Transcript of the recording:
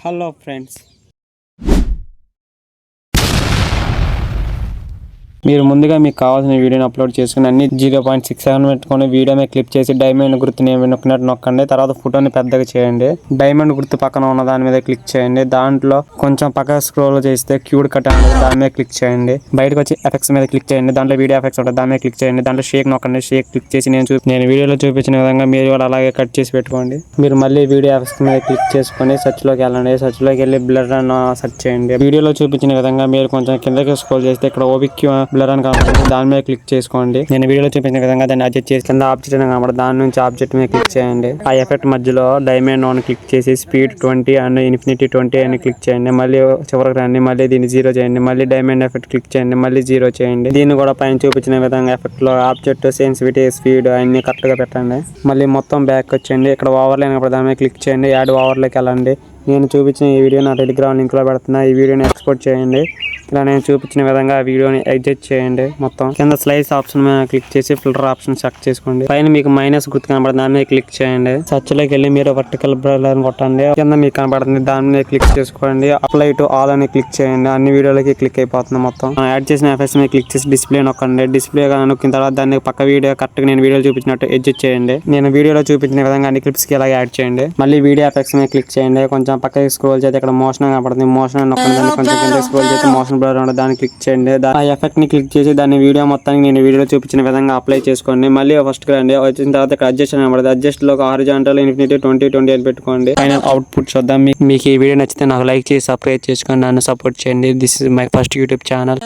Hello friends, మీరు ముందుగా మీకు కావాల్సిన వీడియోని అప్లోడ్ చేసుకుని అన్ని 0.67 పెట్టుకొని వీడియో మీద క్లిక్ చేసి డైమండ్ గుర్తుని నొక్కినట్టు నొక్కండి. తర్వాత ఫోటోని పెద్దగా చేయండి. డైమండ్ గుర్తు పక్కన ఉన్న దాని మీద క్లిక్ చేయండి. దాంట్లో కొంచెం పక్కన స్క్రోల్ చేస్తే క్యూడ్ కట్ అనేది దాని మీద క్లిక్ చేయండి. బయటకు వచ్చి ఎఫెక్ట్స్ మీద క్లిక్ చేయండి. దాంట్లో వీడియో ఎఫెక్ట్స్ ఉంటుంది, దాని మీద క్లిక్ చేయండి. దాంట్లో షేక్ నొక్కండి. షేక్ క్లిక్ చేసి నేను వీడియోలో చూపించిన విధంగా మీరు కూడా అలాగే కట్ చేసి పెట్టుకోండి. మీరు మళ్ళీ వీడియో ఎఫెక్ట్స్ మీద క్లిక్ చేసుకొని సెర్చ్ లోకి వెళ్ళండి. సెర్చ్ లోకి వెళ్ళి బ్లర్ అని సెర్చ్ చేయండి. వీడియోలో చూపించిన విధంగా మీరు కొంచెం కిందకి స్క్రోల్ చేస్తే ఇక్కడ ఓబిక్ బ్లర్ అని కనబడుతుంది, దాని మీద క్లిక్ చేసుకోండి. నేను వీడియోలో చూపించిన విధంగా దాన్ని అడ్జస్ట్ చేసి కింద ఆబ్జెక్ట్ అని కనబడుతుంది, దాని నుంచి ఆబ్జెక్ట్ మీద క్లిక్ చేయండి. ఆ ఎఫెక్ట్ మధ్యలో డైమండ్ ఆన్ క్లిక్ చేసి స్పీడ్ 20 అండ్ ఇన్ఫినిటీ 20 అని క్లిక్ చేయండి. మళ్ళీ చివరికి రండి, మళ్ళీ దీన్ని 0 చేయండి. మళ్ళీ డైమండ్ ఎఫెక్ట్ క్లిక్ చేయండి, మళ్ళీ 0 చేయండి. దీన్ని కూడా పైన చూపించిన విధంగా ఎఫెక్ట్ లో ఆబ్జెక్ట్ సెన్సిటివిటీ స్పీడ్ అన్ని కరెక్ట్ గా పెట్టండి. మళ్ళీ మొత్తం బ్యాక్ వచ్చేయండి. ఇక్కడ ఓవర్లే దాని మీద క్లిక్ చేయండి. యాడ్ ఓవర్లోకి వెళ్ళండి. నేను చూపించిన ఈ వీడియో నా టెలిగ్రామ్ లింక్ లో పెడుతున్నా. ఈ వీడియోని ఎక్స్పోర్ట్ చేయండి. ఇలా నేను చూపించిన విధంగా వీడియోని ఎగ్జిట్ చేయండి. మొత్తం కింద స్లైస్ ఆప్షన్ మీద క్లిక్ చేసి ఫిల్టర్ ఆప్షన్ సెలెక్ట్ చేసుకోండి. పైన మీకు మైనస్ గుర్తు కనబడుతుంది, దాని మీద క్లిక్ చేయండి. సర్చ్ లోకి వెళ్ళి మీరు వర్టికల్ బ్లర్ కొట్టండి. కింద మీకు కనబడుతుంది, దాని మీద క్లిక్ చేసుకోండి. అప్లై టు ఆల్ అని క్లిక్ చేయండి. అన్ని వీడియోలకి క్లిక్ అయిపోతుంది. మొత్తం యాడ్ చేసిన ఎఫెక్ట్స్ మీద క్లిక్ చేసి డిస్ప్లే నొక్కండి. డిస్ప్లే నొక్కిన తర్వాత దాన్ని పక్క వీడియో కరెక్ట్ గా నేను వీడియోలో చూపించినట్టు ఎడ్జిట్ చేయండి. నేను వీడియోలో చూపించిన విధంగా అన్ని క్లిప్స్ కి ఇలా యాడ్ చేయండి. మళ్ళీ వీడియో ఎఫెక్ట్స్ మీద క్లిక్ చేయండి. కొంచెం పక్కకి స్క్రోల్ చేస్తే ఇక్కడ మోషన్ కనబడుతుంది, మోషన్ నొక్కండి. దాన్ని కొంచెం కింద స్క్రోల్ చేస్తే మోషన్ బ్లర్ ఉండదు, దాన్ని క్లిక్ చేయండి. ఆ ఎఫెక్ట్ ని క్లిక్ చేసి దాన్ని వీడియో మొత్తానికి నేను వీడియోలో చూపించిన విధంగా అప్లై చేసుకోండి. మళ్ళీ ఫస్ట్ కి రండి. వచ్చిన తర్వాత ఇక్కడ అడ్జస్ట్ అని కనబడుతుంది, అడ్జస్ట్ లో హారిజాంటల్ ఇన్ఫినిటీ 20 అని పెట్టుకోండి. ఫైనల్ అవుట్పుట్ చూద్దాం. మీకు ఈ వీడియో నచ్చితే నాకు లైక్ చేసి సబ్స్క్రైబ్ చేసుకొని నన్ను సపోర్ట్ చేయండి. This is my first YouTube channel.